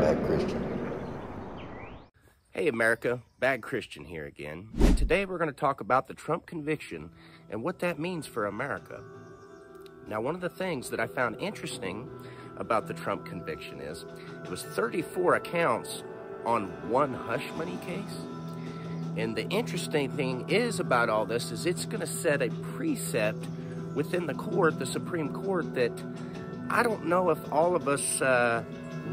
Bad Christian. Hey America, Bad Christian here again. Today we're going to talk about the Trump conviction and what that means for America. Now, one of the things that I found interesting about the Trump conviction is it was 34 accounts on one hush money case. And the interesting thing is about all this is it's going to set a precept within the court, the Supreme Court, that I don't know if all of us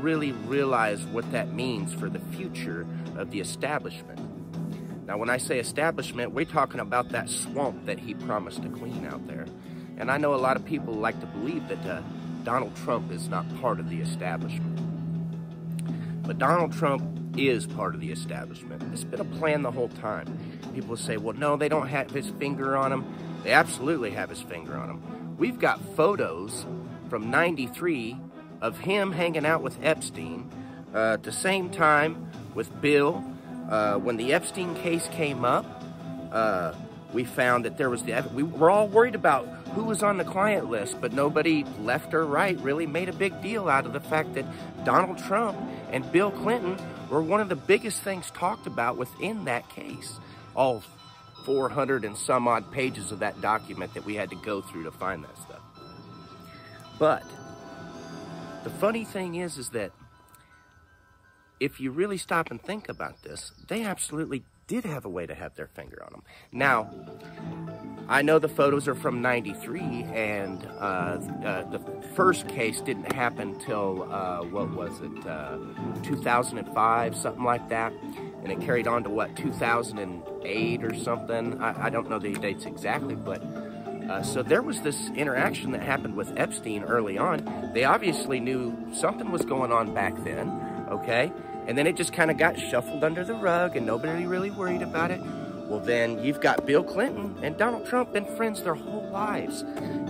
really realize what that means for the future of the establishment. Now, when I say establishment, we're talking about that swamp that he promised to clean out there. And I know a lot of people like to believe that Donald Trump is not part of the establishment. But Donald Trump is part of the establishment. It's been a plan the whole time. People say, well, no, they don't have his finger on him. They absolutely have his finger on him. We've got photos from '93 of him hanging out with Epstein at the same time with Bill. When the Epstein case came up, we found that there was we were all worried about who was on the client list, but nobody, left or right, really made a big deal out of the fact that Donald Trump and Bill Clinton were one of the biggest things talked about within that case. All 400 and some odd pages of that document that we had to go through to find that stuff. But the funny thing is that if you really stop and think about this, they absolutely did have a way to have their finger on them. Now, I know the photos are from '93, and the first case didn't happen till, what was it, 2005, something like that. And it carried on to, what, 2008 or something? I don't know the dates exactly, but so there was this interaction that happened with Epstein early on. They obviously knew something was going on back then, okay? And then it just kind of got shuffled under the rug and nobody really worried about it. Well, then you've got Bill Clinton and Donald Trump been friends their whole lives.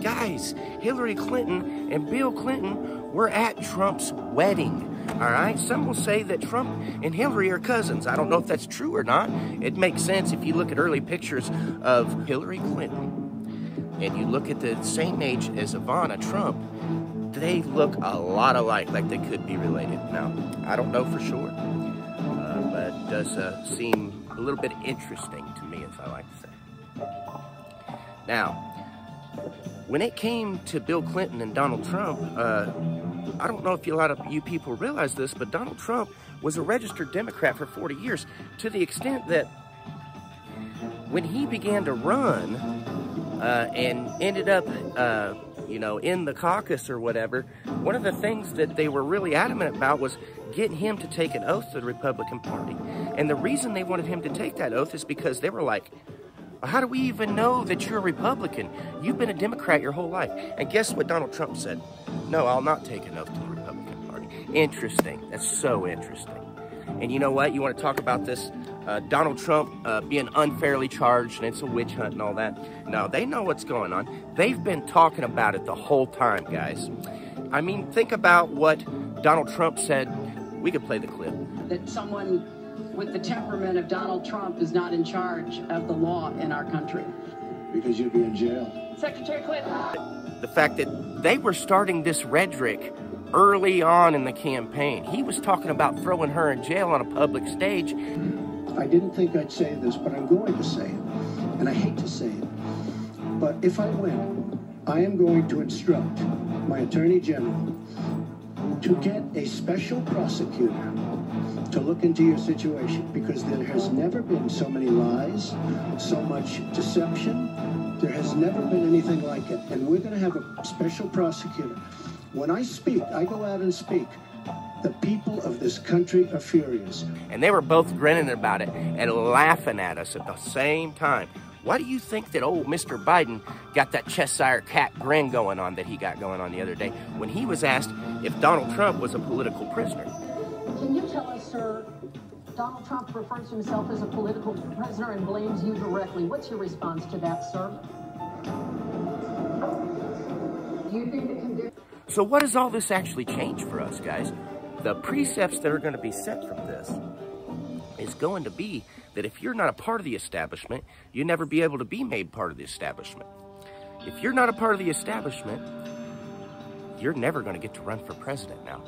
Guys, Hillary Clinton and Bill Clinton were at Trump's wedding, all right? Some will say that Trump and Hillary are cousins. I don't know if that's true or not. It makes sense if you look at early pictures of Hillary Clinton and you look at the same age as Ivana Trump. They look a lot alike, like they could be related. Now, I don't know for sure, but it does seem a little bit interesting to me, as I like to say. Now, when it came to Bill Clinton and Donald Trump, I don't know if a lot of you people realize this, but Donald Trump was a registered Democrat for 40 years, to the extent that when he began to run and ended up you know, in the caucus or whatever, one of the things that they were really adamant about was getting him to take an oath to the Republican Party. And the reason they wanted him to take that oath is because they were like, how do we even know that you're a Republican? You've been a Democrat your whole life. And guess what Donald Trump said? No, I'll not take an oath to the Republican Party. Interesting. That's so interesting. And you know what? You want to talk about this? Donald Trump being unfairly charged and it's a witch hunt and all that. No, they know what's going on. They've been talking about it the whole time, guys. I mean, think about what Donald Trump said. We could play the clip. That someone with the temperament of Donald Trump is not in charge of the law in our country. Because you'd be in jail. Secretary Clinton. The fact that they were starting this rhetoric early on in the campaign. He was talking about throwing her in jail on a public stage. I didn't think I'd say this, but I'm going to say it. And I hate to say it. But if I win, I am going to instruct my Attorney General to get a special prosecutor to look into your situation, because there has never been so many lies, so much deception. There has never been anything like it. And we're going to have a special prosecutor. When I speak, I go out and speak. The people of this country are furious. And they were both grinning about it and laughing at us at the same time. Why do you think that old Mr. Biden got that Cheshire cat grin going on that he got going on the other day when he was asked if Donald Trump was a political prisoner? Can you tell us, sir, Donald Trump refers to himself as a political prisoner and blames you directly. What's your response to that, sir? Do you think it can do? So what does all this actually change for us, guys? The precepts that are going to be set from this is going to be that if you're not a part of the establishment, you'll never be able to be made part of the establishment. If you're not a part of the establishment, you're never going to get to run for president now.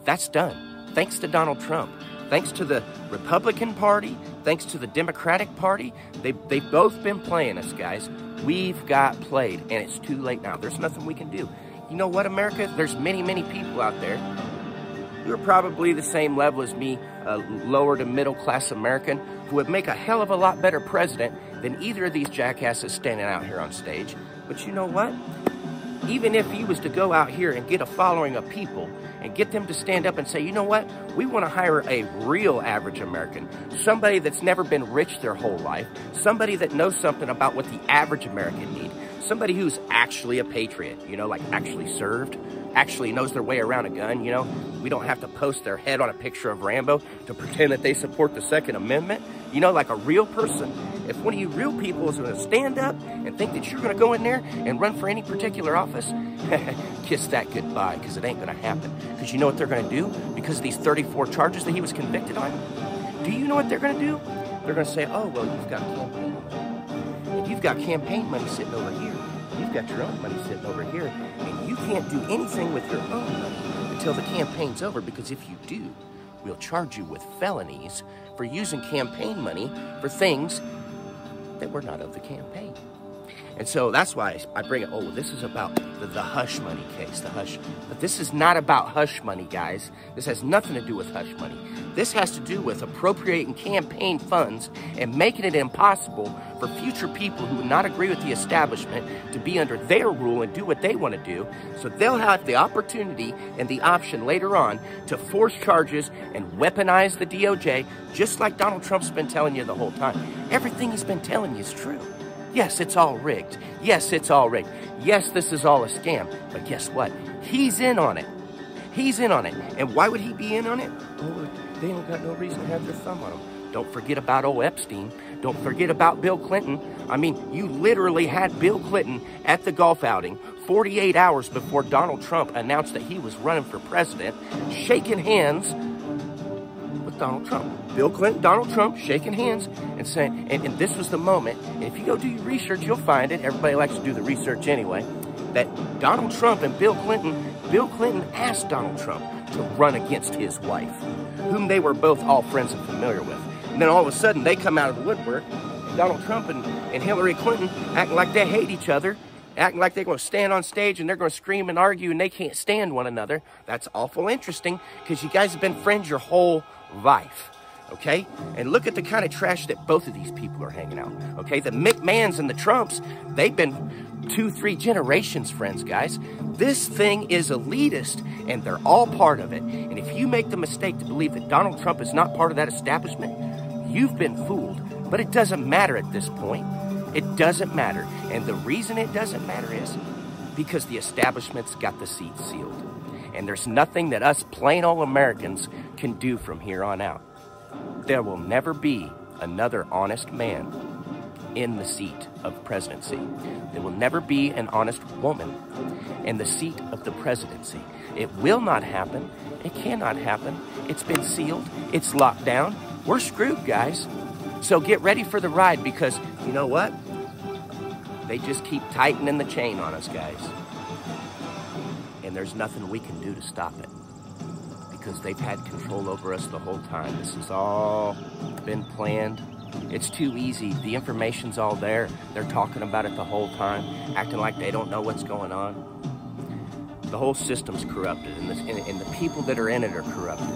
That's done. thanks to Donald Trump, thanks to the Republican Party, thanks to the Democratic Party. They've both been playing us, guys. We've got played, and it's too late now. There's nothing we can do. You know what, America? There's many, many people out there who are probably the same level as me, a lower to middle class American, who would make a hell of a lot better president than either of these jackasses standing out here on stage. But you know what? Even if he was to go out here and get a following of people and get them to stand up and say, you know what? We want to hire a real average American, somebody that's never been rich their whole life, somebody that knows something about what the average American needs, somebody who's actually a patriot, you know, like actually served, actually knows their way around a gun, you know. We don't have to post their head on a picture of Rambo to pretend that they support the Second Amendment, you know, like a real person. If one of you real people is going to stand up and think that you're going to go in there and run for any particular office, kiss that goodbye, because it ain't going to happen. Because you know what they're going to do? Because of these 34 charges that he was convicted on? Do you know what they're going to do? They're going to say, oh, well, you've got campaign money. And you've got campaign money sitting over here. You've got your own money sitting over here. And you can't do anything with your own money until the campaign's over, because if you do, we'll charge you with felonies for using campaign money for things that were not of the campaign. And so that's why I bring it, oh, this is about the hush money case, the hush. But this is not about hush money, guys. This has nothing to do with hush money. This has to do with appropriating campaign funds and making it impossible for future people who would not agree with the establishment to be under their rule and do what they want to do. So they'll have the opportunity and the option later on to force charges and weaponize the DOJ, just like Donald Trump's been telling you the whole time. Everything he's been telling you is true. Yes, it's all rigged. Yes, it's all rigged. Yes, this is all a scam. But guess what? He's in on it. He's in on it. And why would he be in on it? Oh, they don't got no reason to have their thumb on him. Don't forget about old Epstein. Don't forget about Bill Clinton. I mean, you literally had Bill Clinton at the golf outing 48 hours before Donald Trump announced that he was running for president, shaking hands with Donald Trump. Bill Clinton, Donald Trump, shaking hands and saying, and this was the moment, and if you go do your research, you'll find it. Everybody likes to do the research anyway, that Donald Trump and Bill Clinton asked Donald Trump to run against his wife, whom they were both all friends and familiar with. And then all of a sudden, they come out of the woodwork, and Donald Trump and Hillary Clinton acting like they hate each other, acting like they're going to stand on stage and they're going to scream and argue and they can't stand one another. That's awful interesting, because you guys have been friends your whole life. Okay? And look at the kind of trash that both of these people are hanging out. Okay? The McMahons and the Trumps, they've been 2-3 generations friends, guys. This thing is elitist, and they're all part of it. And if you make the mistake to believe that Donald Trump is not part of that establishment, you've been fooled. But it doesn't matter at this point. It doesn't matter. And the reason it doesn't matter is because the establishment's got the seat sealed. And there's nothing that us plain old Americans can do from here on out. There will never be another honest man in the seat of presidency. There will never be an honest woman in the seat of the presidency. It will not happen. It cannot happen. It's been sealed. It's locked down. We're screwed, guys. So get ready for the ride, because you know what? They just keep tightening the chain on us, guys. And there's nothing we can do to stop it, because they've had control over us the whole time. This has all been planned. It's too easy. The information's all there. They're talking about it the whole time, acting like they don't know what's going on. The whole system's corrupted, and the people that are in it are corrupted.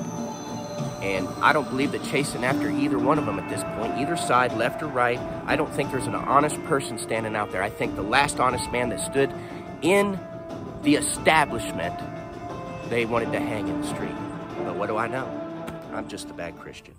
And I don't believe that chasing after either one of them at this point, either side, left or right, I don't think there's an honest person standing out there. I think the last honest man that stood in the establishment, they wanted to hang in the street. But what do I know? I'm just a bad Christian.